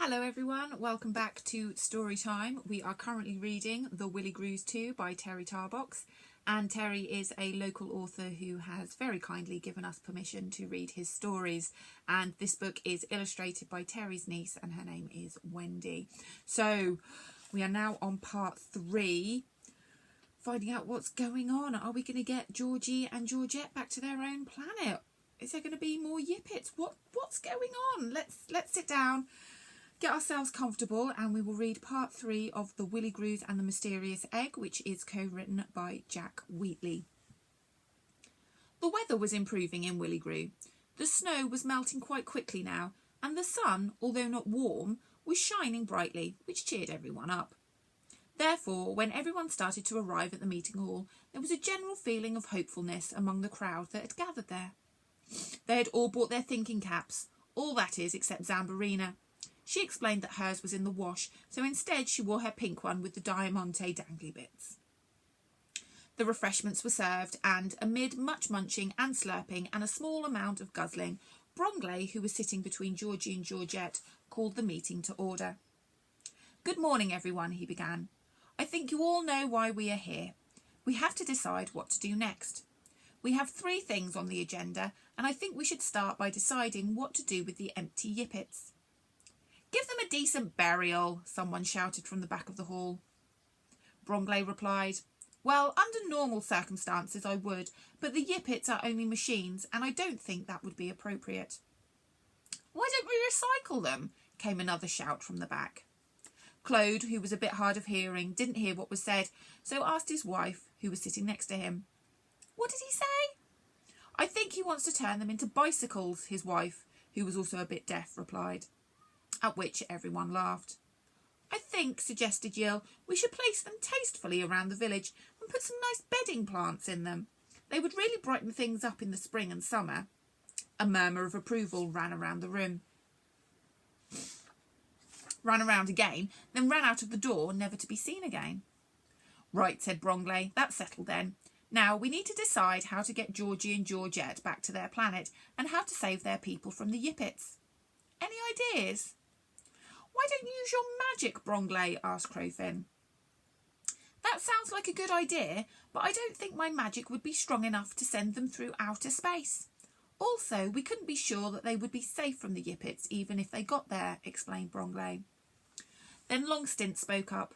Hello everyone, welcome back to Story Time. We are currently reading The Willigrews 2 by Terry Tarbox, and Terry is a local author who has very kindly given us permission to read his stories, and this book is illustrated by Terry's niece and her name is Wendy. So we are now on part 3, finding out what's going on. Are we going to get Georgie and Georgette back to their own planet? Is there going to be more Yippets? What's going on? Let's sit down, get ourselves comfortable, and we will read part 3 of The Willigrews and the Mysterious Egg, which is co-written by Jack Wheatley. The weather was improving in Willigrew. The snow was melting quite quickly now, and the sun, although not warm, was shining brightly, which cheered everyone up. Therefore, when everyone started to arrive at the meeting hall, there was a general feeling of hopefulness among the crowd that had gathered there. They had all bought their thinking caps, all that is except Zambarina. She explained that hers was in the wash, so instead she wore her pink one with the diamante dangly bits. The refreshments were served, and amid much munching and slurping and a small amount of guzzling, Bromley, who was sitting between Georgie and Georgette, called the meeting to order. "Good morning, everyone," he began. "I think you all know why we are here. We have to decide what to do next. We have 3 things on the agenda, and I think we should start by deciding what to do with the empty Yippets." "Give them a decent burial," someone shouted from the back of the hall. Bromley replied, "Well, under normal circumstances I would, but the Yippets are only machines, and I don't think that would be appropriate." "Why don't we recycle them?" came another shout from the back. Claude, who was a bit hard of hearing, didn't hear what was said, so asked his wife, who was sitting next to him. "What did he say?" "I think he wants to turn them into bicycles," his wife, who was also a bit deaf, replied. At which everyone laughed. "I think," suggested Jill, "we should place them tastefully around the village and put some nice bedding plants in them. They would really brighten things up in the spring and summer." A murmur of approval ran around the room. Ran around again, then ran out of the door, never to be seen again. "Right," said Bromley, "that's settled then. Now we need to decide how to get Georgie and Georgette back to their planet and how to save their people from the Yippets. Any ideas?" "Why don't you use your magic, Bromley?" asked Crowfin. "That sounds like a good idea, but I don't think my magic would be strong enough to send them through outer space. Also, we couldn't be sure that they would be safe from the Yippets even if they got there," explained Bromley. Then Longstint spoke up.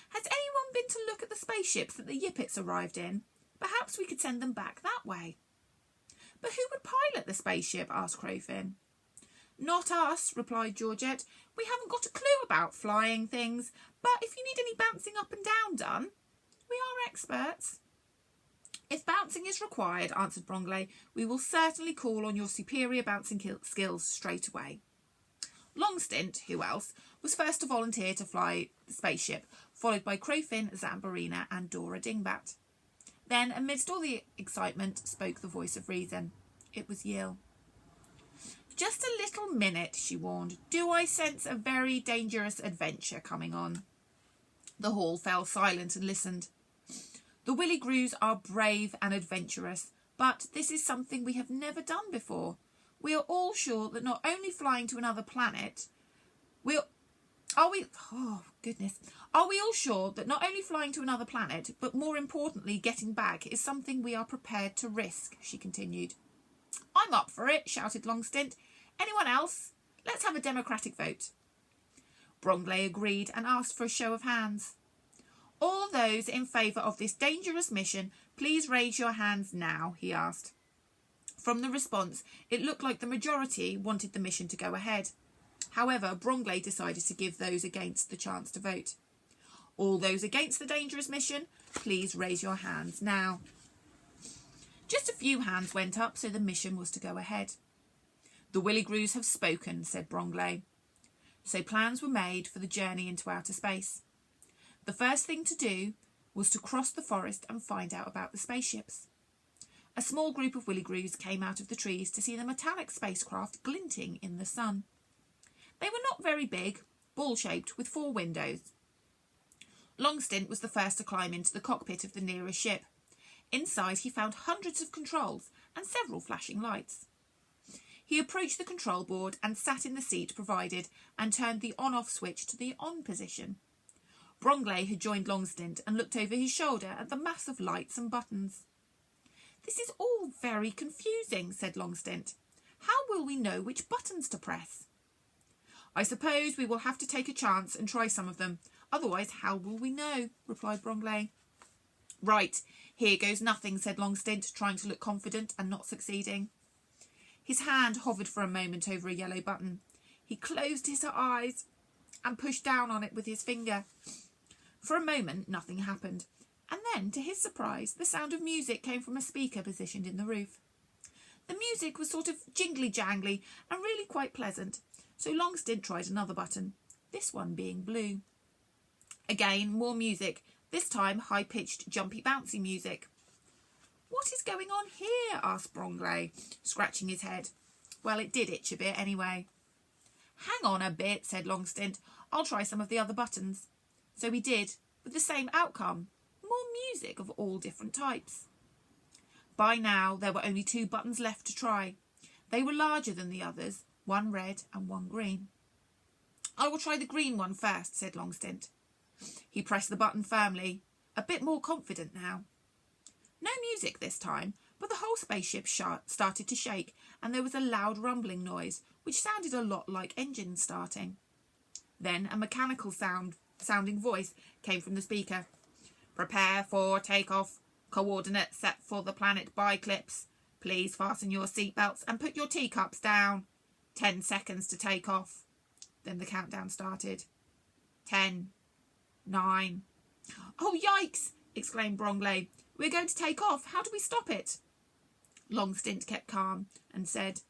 "Has anyone been to look at the spaceships that the Yippets arrived in? Perhaps we could send them back that way." "But who would pilot the spaceship?" asked Crowfin. "Not us," replied Georgette. "We haven't got a clue about flying things, but if you need any bouncing up and down done, we are experts." "If bouncing is required," answered Bromley, "we will certainly call on your superior bouncing skills straight away." Longstint, who else, was first to volunteer to fly the spaceship, followed by Crowfin, Zambarina and Dora Dingbat. Then, amidst all the excitement, spoke the voice of reason. It was Yill. "Just a little minute," she warned. "Do I sense a very dangerous adventure coming on?" The hall fell silent and listened. "The Willigrews are brave and adventurous, but this is something we have never done before. We are all sure that not only flying to another planet, Are we all sure that not only flying to another planet, but more importantly getting back is something we are prepared to risk?" she continued. "I'm up for it," shouted Longstint. "Anyone else? Let's have a democratic vote." Bromley agreed and asked for a show of hands. "All those in favour of this dangerous mission, please raise your hands now," he asked. From the response, it looked like the majority wanted the mission to go ahead. However, Bromley decided to give those against the chance to vote. "All those against the dangerous mission, please raise your hands now." Just a few hands went up, so the mission was to go ahead. "The Willigrews have spoken," said Bromley. So plans were made for the journey into outer space. The first thing to do was to cross the forest and find out about the spaceships. A small group of Willigrews came out of the trees to see the metallic spacecraft glinting in the sun. They were not very big, ball-shaped, with 4 windows. Longstint was the first to climb into the cockpit of the nearest ship. Inside he found hundreds of controls and several flashing lights. He approached the control board and sat in the seat provided and turned the on-off switch to the on position. Bromley had joined Longstint and looked over his shoulder at the mass of lights and buttons. "This is all very confusing," said Longstint. "How will we know which buttons to press?" "I suppose we will have to take a chance and try some of them. Otherwise, how will we know?" replied Bromley. "Right, here goes nothing," said Longstint, trying to look confident and not succeeding. His hand hovered for a moment over a yellow button. He closed his eyes and pushed down on it with his finger. For a moment, nothing happened, and then, to his surprise, the sound of music came from a speaker positioned in the roof. The music was sort of jingly-jangly and really quite pleasant, so Longstint tried another button, this one being blue. Again, more music, this time high-pitched, jumpy, bouncy music. "What is going on here?" asked Bromley, scratching his head. Well, it did itch a bit anyway. "Hang on a bit," said Longstint. "I'll try some of the other buttons." So he did, with the same outcome, more music of all different types. By now, there were only 2 buttons left to try. They were larger than the others, one red and one green. "I will try the green one first," said Longstint. He pressed the button firmly, a bit more confident now. No music this time, but the whole spaceship started to shake, and there was a loud rumbling noise, which sounded a lot like engines starting. Then a mechanical sounding voice came from the speaker. "Prepare for takeoff. Coordinates set for the planet Biclips. Please fasten your seatbelts and put your teacups down. 10 seconds to take off." Then the countdown started. 10, 9. "Oh, yikes!" exclaimed Bromley. "We're going to take off. How do we stop it?" Longstint kept calm and said,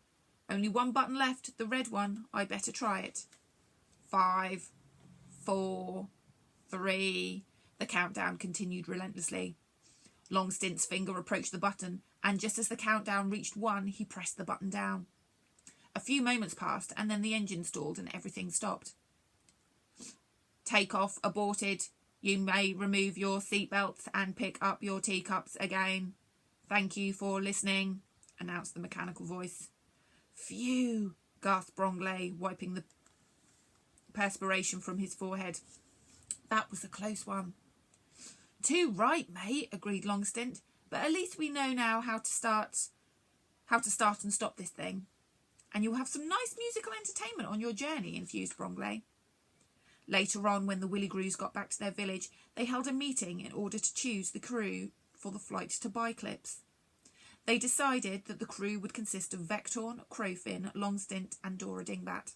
"Only one button left, the red one. I better try it." 5, 4, 3. The countdown continued relentlessly. Longstint's finger approached the button, and just as the countdown reached 1, he pressed the button down. A few moments passed, and then the engine stalled and everything stopped. "Takeoff aborted. You may remove your seatbelts and pick up your teacups again. Thank you for listening," announced the mechanical voice. "Phew," gasped Bromley, wiping the perspiration from his forehead. "That was a close one." "Too right, mate," agreed Longstint. "But at least we know now how to start and stop this thing. And you'll have some nice musical entertainment on your journey," infused Bromley. Later on, when the Willigrews got back to their village, they held a meeting in order to choose the crew for the flight to Biclips. They decided that the crew would consist of Vectorn, Crowfin, Longstint and Dora Dingbat.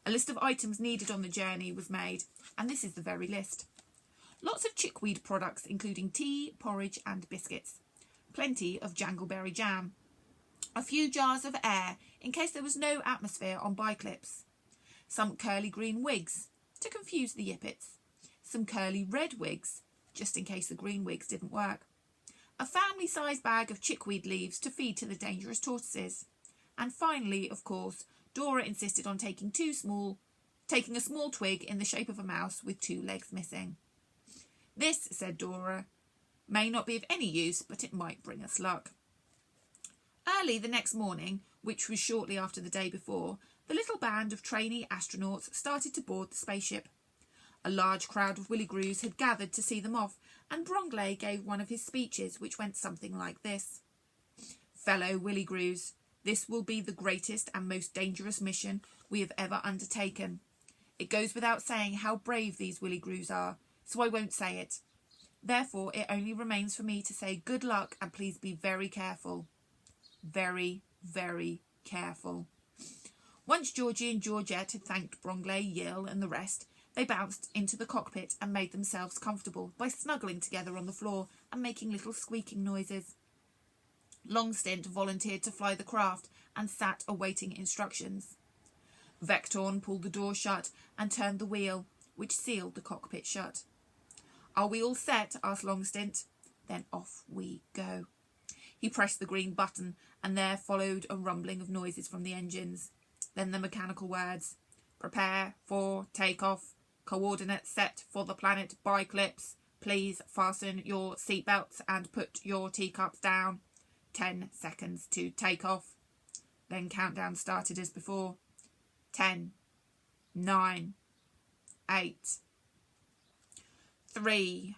A list of items needed on the journey was made, and this is the very list. Lots of chickweed products, including tea, porridge and biscuits. Plenty of jangleberry jam. A few jars of air, in case there was no atmosphere on Biclips. Some curly green wigs, to confuse the yippets. Some curly red wigs, just in case the green wigs didn't work. A family-sized bag of chickweed leaves to feed to the dangerous tortoises. And finally, of course, Dora insisted on taking a small twig in the shape of a mouse with 2 legs missing. "This," said Dora, "may not be of any use, but it might bring us luck." Early the next morning, which was shortly after the day before, the little band of trainee astronauts started to board the spaceship. A large crowd of Willigrews had gathered to see them off, and Bromley gave one of his speeches, which went something like this. "Fellow Willigrews, this will be the greatest and most dangerous mission we have ever undertaken. It goes without saying how brave these Willigrews are, so I won't say it. Therefore, it only remains for me to say good luck and please be very careful. Very, very careful." Once Georgie and Georgette had thanked Bromley, Yill and the rest, they bounced into the cockpit and made themselves comfortable by snuggling together on the floor and making little squeaking noises. Longstint volunteered to fly the craft and sat awaiting instructions. Vectorn pulled the door shut and turned the wheel, which sealed the cockpit shut. "Are we all set?" asked Longstint. "Then off we go." He pressed the green button, and there followed a rumbling of noises from the engines. Then the mechanical words, "Prepare for takeoff. Coordinates set for the planet Biclips. Please fasten your seatbelts and put your teacups down. 10 seconds to take off." Then countdown started as before. 10, 9, 8, 3,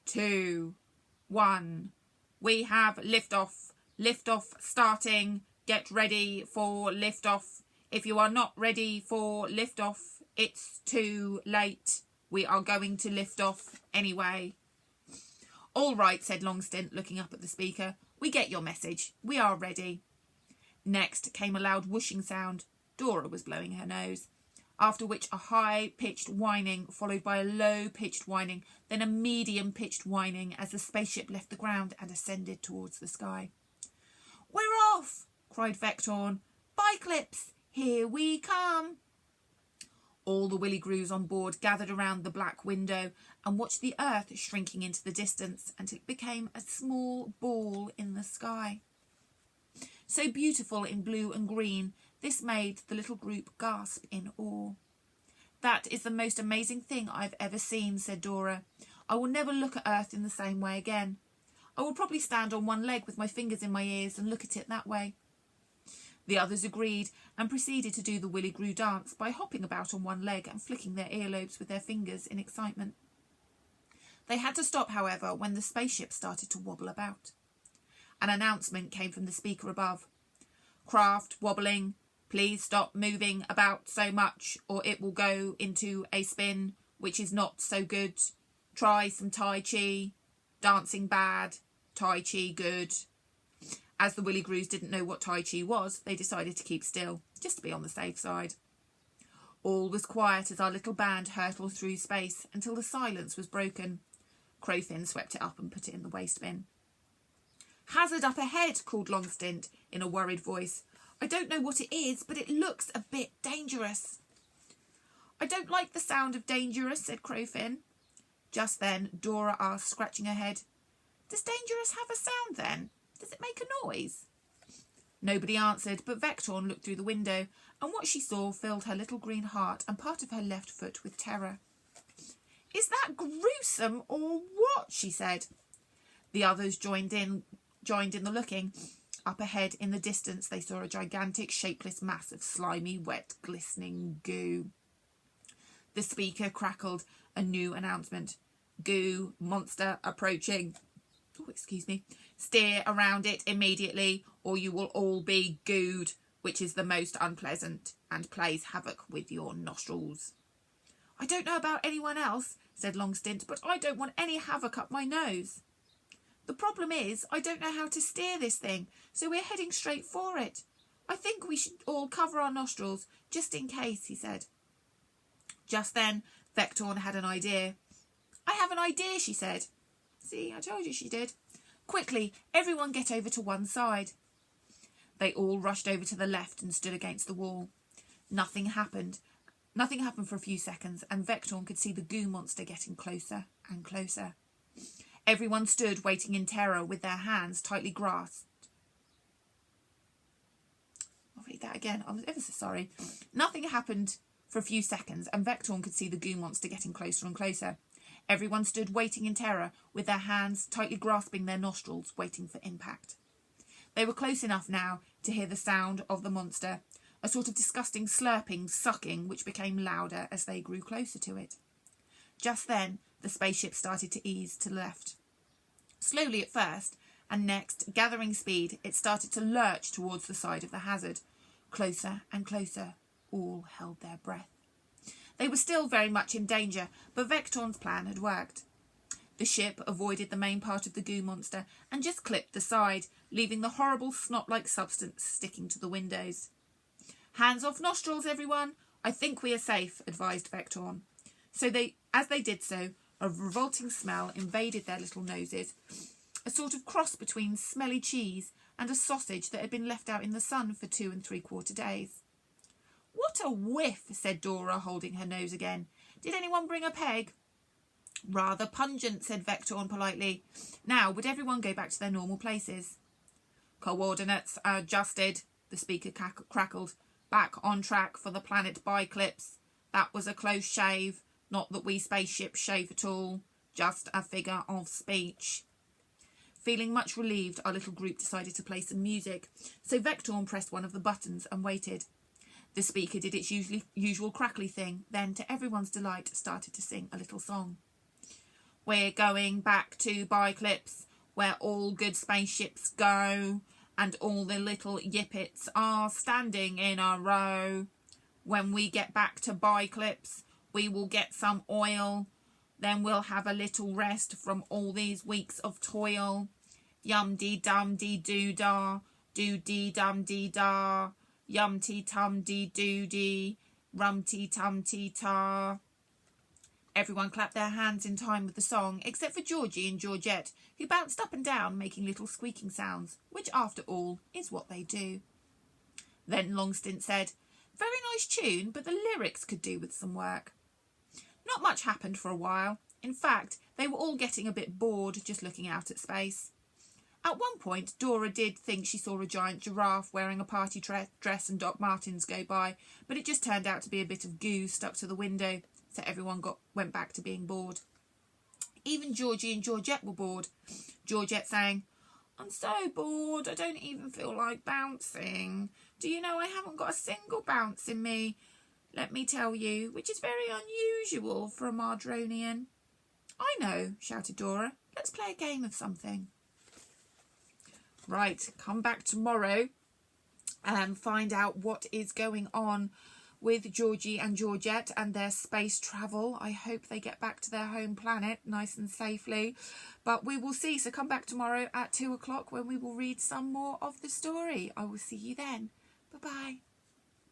2, 1. We have liftoff. Liftoff starting. Get ready for liftoff. If you are not ready for liftoff, it's too late. We are going to lift off anyway. All right, said Longstint, looking up at the speaker. We get your message. We are ready. Next came a loud whooshing sound. Dora was blowing her nose. After which a high-pitched whining, followed by a low-pitched whining, then a medium-pitched whining as the spaceship left the ground and ascended towards the sky. We're off, cried Vectorn. Biclips, here we come. All the Willigrews on board gathered around the black window and watched the earth shrinking into the distance until it became a small ball in the sky. So beautiful in blue and green, this made the little group gasp in awe. That is the most amazing thing I've ever seen, said Dora. I will never look at Earth in the same way again. I will probably stand on one leg with my fingers in my ears and look at it that way. The others agreed and proceeded to do the Willigrue dance by hopping about on one leg and flicking their earlobes with their fingers in excitement. They had to stop, however, when the spaceship started to wobble about. An announcement came from the speaker above. Craft wobbling. Please stop moving about so much or it will go into a spin, which is not so good. Try some Tai Chi. Dancing bad. Tai Chi good. As the Willigrews didn't know what Tai Chi was, they decided to keep still, just to be on the safe side. All was quiet as our little band hurtled through space until the silence was broken. Crowfin swept it up and put it in the waste bin. Hazard up ahead, called Longstint in a worried voice. I don't know what it is, but it looks a bit dangerous. I don't like the sound of dangerous, said Crowfin. Just then, Dora asked, scratching her head, Does dangerous have a sound then? Does it make a noise? Nobody answered, but Vectorn looked through the window, and what she saw filled her little green heart and part of her left foot with terror. Is that gruesome or what? She said. The others joined in the looking. Up ahead in the distance they saw a gigantic shapeless mass of slimy, wet, glistening goo. The speaker crackled a new announcement. Goo monster approaching. Oh, excuse me. Steer around it immediately or you will all be gooed, which is the most unpleasant and plays havoc with your nostrils. I don't know about anyone else, said Longstint, but I don't want any havoc up my nose. The problem is I don't know how to steer this thing, so we're heading straight for it. I think we should all cover our nostrils, just in case, he said. Just then, Vectorn had an idea. I have an idea, she said. See, I told you she did. Quickly, everyone get over to one side. They all rushed over to the left and stood against the wall. Nothing happened. Nothing happened for a few seconds, and Vectorn could see the goo monster getting closer and closer. Everyone stood waiting in terror with their hands tightly grasped. I'll read that again. I'm ever so sorry. Nothing happened for a few seconds, and Vectorn could see the goo monster getting closer and closer. Everyone stood waiting in terror with their hands tightly grasping their nostrils, waiting for impact. They were close enough now to hear the sound of the monster, a sort of disgusting slurping, sucking, which became louder as they grew closer to it. Just then, the spaceship started to ease to the left. Slowly at first, and next, gathering speed, it started to lurch towards the side of the hazard. Closer and closer, all held their breath. They were still very much in danger, but Vectorn's plan had worked. The ship avoided the main part of the goo monster and just clipped the side, leaving the horrible snot-like substance sticking to the windows. Hands off nostrils, everyone. I think we are safe, advised Vectorn. As they did so, a revolting smell invaded their little noses, a sort of cross between smelly cheese and a sausage that had been left out in the sun for 2 3/4 days. What a whiff, said Dora, holding her nose again. Did anyone bring a peg? Rather pungent, said Vectorn politely. Now, would everyone go back to their normal places? Coordinates are adjusted, the speaker crackled. Back on track for the planet Biclips. That was a close shave. Not that we spaceships shave at all. Just a figure of speech. Feeling much relieved, our little group decided to play some music, so Vectorn pressed one of the buttons and waited. The speaker did its usual crackly thing, then, to everyone's delight, started to sing a little song. We're going back to Biclips, where all good spaceships go, and all the little yippets are standing in a row. When we get back to Biclips, we will get some oil. Then we'll have a little rest from all these weeks of toil. Yum-dee-dum-dee-doo-dah, doo-dee-dum-dee-dah, yum-tee-tum-dee-doo-dee, rum-tee-tum-tee-tar. Everyone clapped their hands in time with the song, except for Georgie and Georgette, who bounced up and down, making little squeaking sounds, which, after all, is what they do. Then Longstint said, "Very nice tune, but the lyrics could do with some work." Not much happened for a while. In fact, they were all getting a bit bored just looking out at space. At one point, Dora did think she saw a giant giraffe wearing a party dress and Doc Martens go by, but it just turned out to be a bit of goo stuck to the window, so everyone went back to being bored. Even Georgie and Georgette were bored. Georgette saying, "I'm so bored, I don't even feel like bouncing. Do you know I haven't got a single bounce in me, let me tell you, which is very unusual for a Mardronian." "I know," shouted Dora. "Let's play a game of something." Right, come back tomorrow and find out what is going on with Georgie and Georgette and their space travel. I hope they get back to their home planet nice and safely. But we will see. So come back tomorrow at 2 o'clock when we will read some more of the story. I will see you then. Bye-bye.